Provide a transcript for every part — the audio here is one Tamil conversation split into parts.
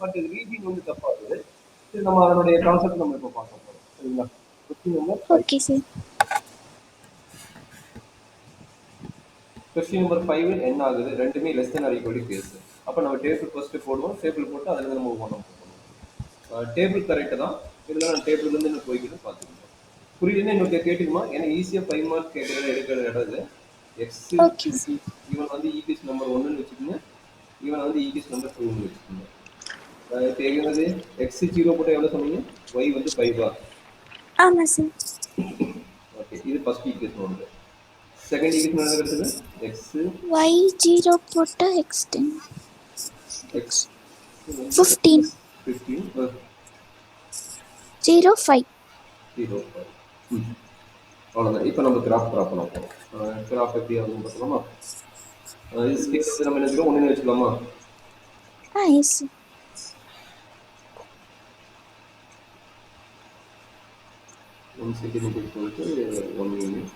பட் ரீஜின் வந்து தப்பாகுது. சரி, நம்ம அதனுடைய கான்செப்ட் நம்ம இப்போ பார்க்க போகிறோம். சரிங்களா? Question number 5. Okay sir. Question number 5 என்ன ஆகுது? ரெண்டுமே less than or equal to case. அப்போ நம்ம டேபிள் ஃபர்ஸ்ட் போடுவோம். டேபிள் போட்டு அதுலேருந்து நம்ம ஒவ்வொன்றும் போடுவோம். டேபிள் கரெக்டு தான். இதில் நான் டேபிள்லேருந்து என்ன போய்க்கிட்டு பார்த்துக்கணும். புரியுதுன்னு இன்னொரு கேட்டுக்குமா? ஏன்னா ஈஸியாக 5 மார்க் கேட்குறது எடுக்கிற இடம் இது. எக்ஸ் இவன் வந்து ஈக்வேஷன் நம்பர் 1ன்னு வச்சுக்கோங்க. இவனை வந்து ஈக்வேஷன் நம்பர் 2ன்னு வச்சுக்கோங்க. இப்போ எங்கே எக்ஸ் 0 போட்டால் எவ்வளோ சொன்னீங்க? ஒய் வந்து 5 ஆமாம் சார். ஓகே, இது ஃபர்ஸ்ட் ஈக்வேஷன் வந்து. செகண்ட் ஈக்வேஷன் என்ன கிடைச்சது? எக்ஸ் ஒய் 0 போட்டால் எக்ஸ் 10 எக்ஸ் 15 0 5 அவ்வளோதான். இப்போ நம்ம கிராஃப் ட்ரா பண்ண போகிறோம். கிராஃப் எப்படி ஆகுதுன்னு பார்க்கலாமா? இது ஸ்கேல் நம்ம என்ன வச்சுக்கலாம்? 1 வச்சுக்கலாமா? Yes sir. 1 centimeter equal to 1 unit,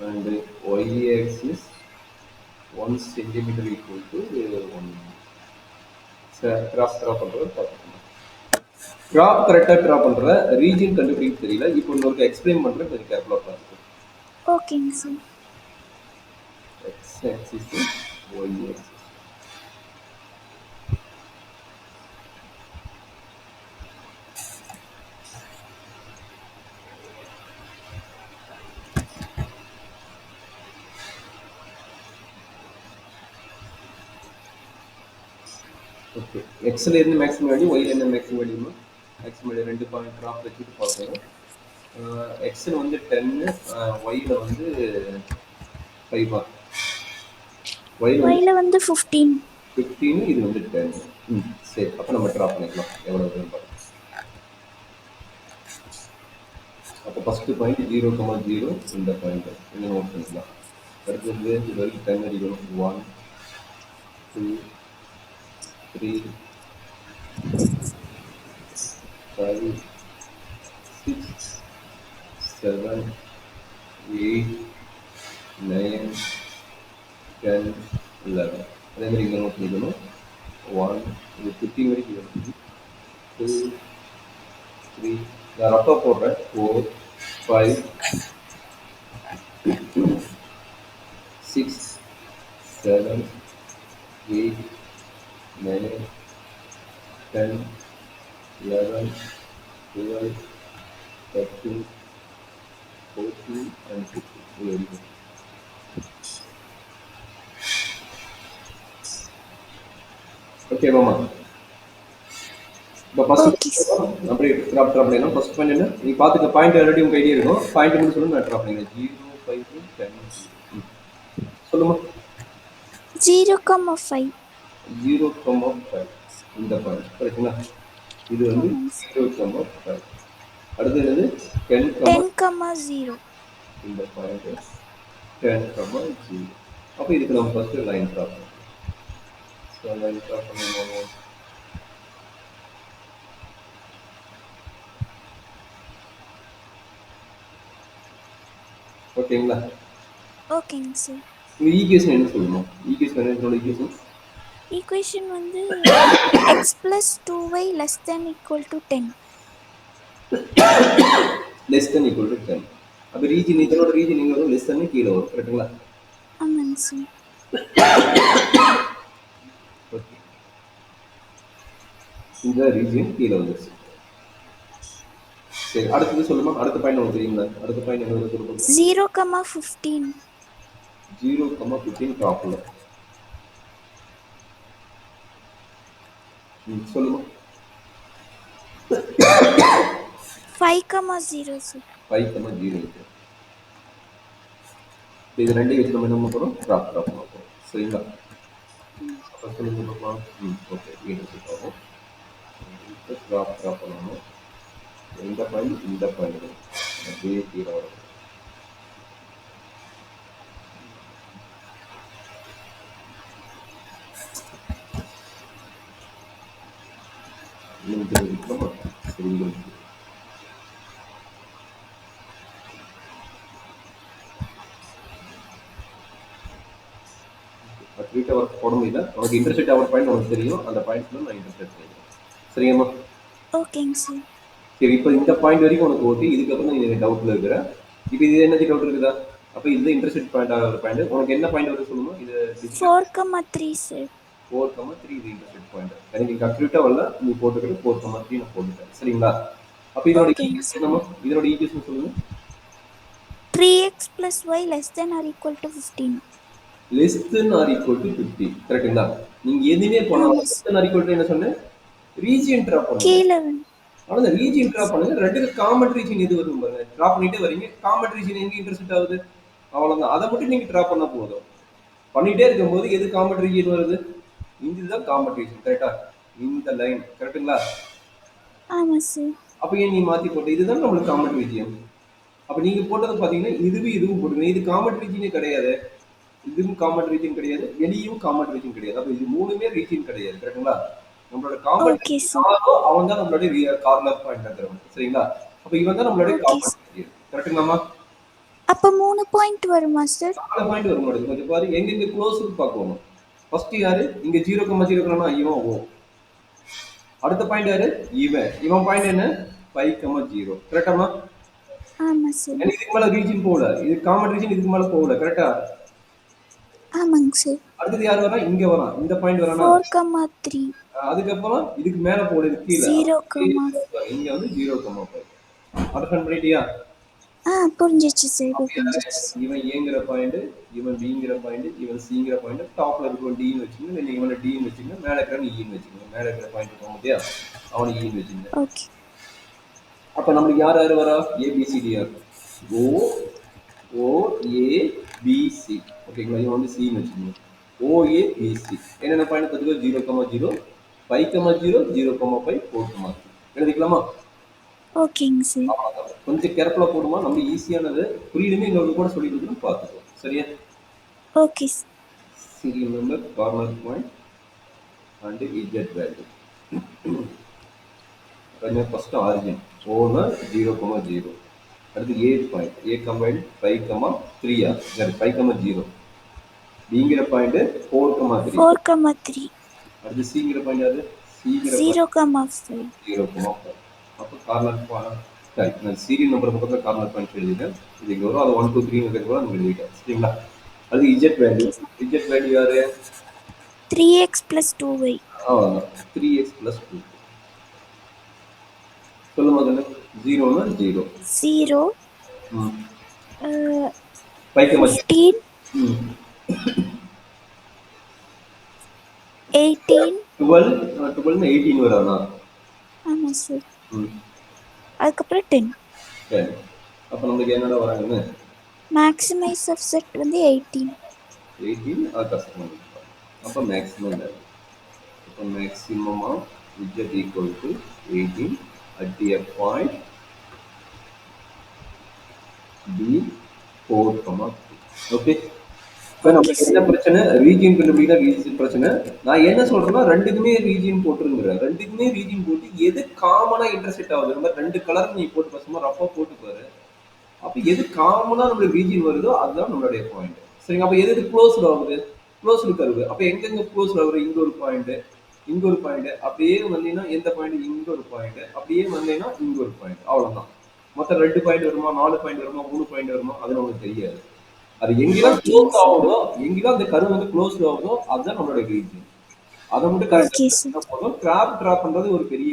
and y axis 1 centimeter equal to 1 unit. Graph draw பண்ணுறது பார்த்துக்கணும். கிராஃப் கரெக்டாக ட்ரா பண்ணுற ரீஜன் கண்டுபிடிக்க தெரியல. இப்போ உங்களுக்கு எக்ஸ்பிளைன் பண்ணுறேன், கொஞ்சம் கேர்ஃபுல்லாக பார்த்துக்கணும். ஓகேங்க sir. X axis Y axis. Okay, எக்ஸில் இருந்து மேக்ஸிமம் வேல்யூ, ஒய்ல இருந்து மேக்ஸிமம் வேல்யூமா? மேக்ஸிமம் வேல்யூ 2 பாயிண்ட் ட்ராப் வச்சுட்டு பார்க்கணும். எக்ஸில் வந்து 10, ஒய்ல வந்து 5 ஒய்ல வந்து 15, இது வந்து 10. சரி, அப்போ நம்ம ட்ராப் பண்ணிக்கலாம் எவ்வளோ பார்க்கலாம். அப்போ ஃபஸ்ட்டு பாயிண்ட் 0,0 இந்த பாயிண்ட் இங்கே நோட் பண்ணிக்கலாம். அடுத்தது இது வரைக்கும் 10 அடிக்கணும். 1 2 3 5 6 7 8 9 10 11. அதே மாதிரி இங்கே நோட் பண்ணிக்கணும். 1 இது 15 வரைக்கும் 2 3 நான் ரஃபாக போடுறேன். 4 5 6 7 8 9 10 11 12 13 14 and 15. ஓகே மாமா, இப்போ ஃபர்ஸ்ட் அப்படியே ட்ராப் பண்ணலாம். ஃபர்ஸ்ட் பாயிண்ட் என்ன? நீ பார்த்துக்க, பாயிண்ட் ஆல்ரெடி உங்கள் ஐடியா இருக்கும். பாயிண்ட் மட்டும் சொல்லணும், நான் ட்ராப் பண்ணிக்கிறேன். 0 5 10 சொல்லுமா? 0,5 இந்த பாயிண்ட் கரெக்டுங்களா? இது வந்து 0,5. அடுத்து என்னது? 10,0 இந்த பாயிண்ட் 10,0. அப்போ இதுக்கு நம்ம ஃபர்ஸ்ட் லைன் ட்ராப் பண்ணணும். ஸோ லைன் ட்ராப் பண்ணுவோம். ஓகேங்களா? ஓகேங்க சார். இந்த ஈக்குவேஷன் என்ன சொல்லணும்? ஈக்குவேஷன் என்னோட ஈக்குவேஷன் வந்து x plus 2y less than equal to 10. less than equal to 10. அப்போ ரீஜன், இதனோட ரீஜன் இங்கே வரும், லெஸ் தன் கீழே வரும். கரெக்டுங்களா? ஆமாங்க சார். ஓகே, இந்த ரீஜன் கீழே வந்துருச்சு. சரி, அடுத்தது சொல்லுமா? அடுத்த பாயிண்ட் உங்களுக்கு தெரியுங்களா? அடுத்த பாயிண்ட் என்ன சொல்லுங்க? 0,15. 0,15 டாப்ல. சொல்லுமா? 5,0 சார். 5,0. இது ரெண்டையும் வச்சு நம்ம என்ன பண்ணுறோம்? ட்ராப் பண்ண போகிறோம். சரிங்களா? அப்போ சொல்லுங்க பார்க்கலாம். ஓகே, வீடு போகும். ட்ராப் பண்ணணும். இந்த பாயிண்ட் இந்த பாயிண்ட் அப்படியே கீழே வரும். இன்டர்செக்ட் அவர் போட முடியல. உனக்கு இன்டர்செக்ட் அவர் பாயிண்ட் உனக்கு தெரியும். அந்த பாயிண்ட்ல நான் இன்டர்செக்ட் செய்யறேன். சரியாம்மா? ஓகேங்க சார். சரி, இப்போ இந்த பாயிண்ட் வரைக்கும் உனக்கு ஓகே. இதுக்கப்புறம் நீ டவுட்ல இருக்கிற. இப்போ இது என்ன டவுட் இருக்குதா? அப்போ இது இன்டர்செக்ட் பாயிண்ட் ஒரு பாயிண்ட். உனக்கு என்ன பாயிண்ட் வருது சொல்லுமா? இது 4,3 சார். 4,3 இது இன்டர்செக்ட் பாயிண்ட். எனக்கு இங்க அக்யூரேட்டா வரல. நீ போட்டுக்கிட்டு 4,3 நான் போட்டுட்டேன். சரிங்களா? அப்போ இதோட ஓகேங்க ஈக்குவேஷன் சார். என்னமா? இதோட ஈக்குவேஷன் சொல்லுங்க. 3x plus y less than or equal to 15. Less than or equal to 50. கரெக்ட்டுங்களா? நீங்க எதுவுமே பண்ணாம ஆமாம் less sir. Than or equal to என்ன சொன்னேன்? ரீஜியன் ட்ரா பண்ணுங்க. கீழே வந்து அவ்வளவுதான், ரீஜியன் ட்ரா பண்ணுங்க. ரெண்டுக்கு காமன் ரீஜியன் எது வரும் பாருங்க. ட்ரா பண்ணிட்டே வரீங்க. காமன் ரீஜியன் எங்க இன்டர்செக்ட் ஆகுது? அவ்வளவுதான். அதை மட்டும் நீங்க ட்ரா பண்ணா போதும். பண்ணிட்டே இருக்கும்போது எது காமன் ரீஜியன் வருது? இதுதான் காமன் ரீஜியன். கரெக்டா? இந்த லைன். கரெக்ட்டுங்களா? ஆமாம் சார். அப்ப ஏன் நீ மாத்தி போட்ட? இதுதான் நம்மளுக்கு காமன் ரீஜியன். அப்ப நீங்க போட்டது பாத்தீங்கன்னா இதுவும் போட்டுங்க. இது காமன் ரீஜியனே கிடையாது. இதுவும் காமன் ரீஜன் கிடையாது, வெளியும் காமன் ரீஜன் கிடையாது. அப்ப இது மூணுமே ரீஜன் கிடையாது. கரெக்ட்டுங்களா? நம்மளோட காமன் ஓகே சார். யாரோ அவன் தான் நம்மளுடைய கார்னர் பாயிண்ட் இருக்கிறவன். சரிங்களா? அப்ப இவன் தான் நம்மளுடைய ஓகே காமன் சார். ரீஜன். கரெக்ட்டுங்களாமா? அப்போ 3 பாயிண்ட் வருமா சார்? 4 பாயிண்ட் வர மாட்டேங்குது. கொஞ்சம் பாரு, எங்கெங்க க்ளோஸ் பார்க்கணும். ஃபர்ஸ்ட் யாரு? இங்க 0,0 இருக்கிறானா இவன் ஓ. அடுத்த பாயிண்ட் யாரு? இவன் பாயிண்ட் என்ன? 5,0. கரெக்டாமா? ஆமாம் சார். எனக்கு இதுக்கு மேல ரீஜன் போகல. இது காமன் ரீஜன் இதுக்கு மேல போகல. கரெக்டா? ஆமாங்க சார். அடுத்தது யார் வரா? இங்க வரான். இந்த பாயிண்ட் வரானா? 4,3. அதுக்கப்புறம் இதுக்கு மேல போகுது கீழே. 0,5. இங்க வந்து 0,5. அண்டர்ஸ்டாண்ட் பண்ணிட்டியா? புரிஞ்சிச்சு சார். இப்போ புரிஞ்சிச்சு சார். இவன் ஏங்கிற பாயிண்ட், இவன் பிங்கிற பாயிண்ட், இவன் சிங்கிற பாயிண்ட், டாப்ல இருக்கிற டின்னு வச்சுக்கோங்க. இல்லை இவனை டின்னு வச்சுக்கோங்க. மேல இருக்கிற ஈன்னு வச்சுக்கோங்க. மேல இருக்கிற பாயிண்ட் இருக்கும் பார்த்தியா? அவனை ஈன்னு வச்சுக்கோங்க. ஓகே. அப்ப நம்மளுக்கு யார் யார் வரா? ஏபிசிடிஆர். ஓ ஓ ஏ பிசி. ஓகேங்களா? இவன் வந்து சின்னு வச்சுக்கோங்க. ஓஏபிசி என்னென்ன பாயிண்ட் பார்த்துக்கோ? 0,0, 5,0, 0,5, 4,3. எழுதிக்கலாமா? ஓகேங்க சார். கொஞ்சம் கேர்ஃபுல்லா போடுமா. நம்ம ஈஸியானது புரியுதுமே இன்னொரு கூட சொல்லி கொடுக்கணும், பார்த்துக்கோ. சரியா? Okay sir. Serial number, corner point and Z value. First origin ஓனா 0,0. அடுத்து ஏ பாயிண்ட், ஏ கம்பைண்ட் 5,3 சரி 5,0. பிங்கிற பாயிண்ட் 4,3. 4,3. அடுத்து சிங்கிற பாயிண்ட் யாரு? சிங்கிற 0,5. 0,5. அப்போ கார்னர் பாயிண்ட் சரி, நான் சீரியல் நம்பர் பக்கத்தில் கார்னர் பாயிண்ட் எழுதிட்டேன். இது இங்கே வரும். அது 1, 2, 3 கூட நம்ம எழுதிட்டேன். சரிங்களா? அது இஜெட் வேல்யூ. இஜெட் வேல்யூ யாரு? 3x plus 2y. அவ்வளோதான். 3x plus 2. சொல்லுமா தானே? 0னா 0. 0. 15. 18. 12னா 18 வரானா? ஆமாம் சார். அதுக்கப்புறம் 10. சரி. அப்போ நம்மளுக்கு என்னடா வராங்கன்னு? மேக்ஸிமைஸ் ஆஃப் செட் வந்து 18. 18 கஷ்டம். அப்போ மேக்ஸிமம் வேல்யூ. அப்போ maximum of z equal to 18 at a point b 4, 3. Okay. இப்போ நமக்கு என்ன பிரச்சனை? ரீஜியன் கண்டுபிடிக்க ரீஜியன் பிரச்சனை. நான் என்ன சொல்றேன்னா ரெண்டுக்குமே ரீஜியன் போட்டுருங்க. ரெண்டுக்குமே ரீஜியன் போட்டு எது காமனா இன்டர்செக்ட் ஆகுது? இந்த மாதிரி 2 கலர் நீ போட்டு பசமா ரஃபா போட்டு பாரு. அப்ப எது காமனா நம்மளுக்கு ரீஜியன் வருதோ அதுதான் நம்மளுடைய பாயிண்ட். சரிங்க? அப்ப எது க்ளோஸ்ட் ஆகுது? Closed curve. அப்ப எங்கெங்க க்ளோஸ் ஆகுது? இங்க ஒரு பாயிண்ட், இங்க ஒரு பாயிண்ட். அப்படியே வந்தீங்கன்னா எந்த பாயிண்ட்? இங்க ஒரு பாயிண்ட். அப்படியே வந்தீங்கன்னா இங்க ஒரு பாயிண்ட். அவ்வளவுதான். மொத்தம் 2 பாயிண்ட் வருமா? 4 பாயிண்ட் வருமா? 3 பாயிண்ட் வருமா? அது நமக்கு தெரியாது. அது எங்கெல்லாம் க்ளோஸ் ஆகுதோ, எங்கெல்லாம் அந்த கர்வ் வந்து க்ளோஸ் ஆகுதோ அதுதான் நம்மளோட ரீஜியன். அதை மட்டும் கரெக்டா போதும். கிராப் டிரா பண்றது ஒரு பெரிய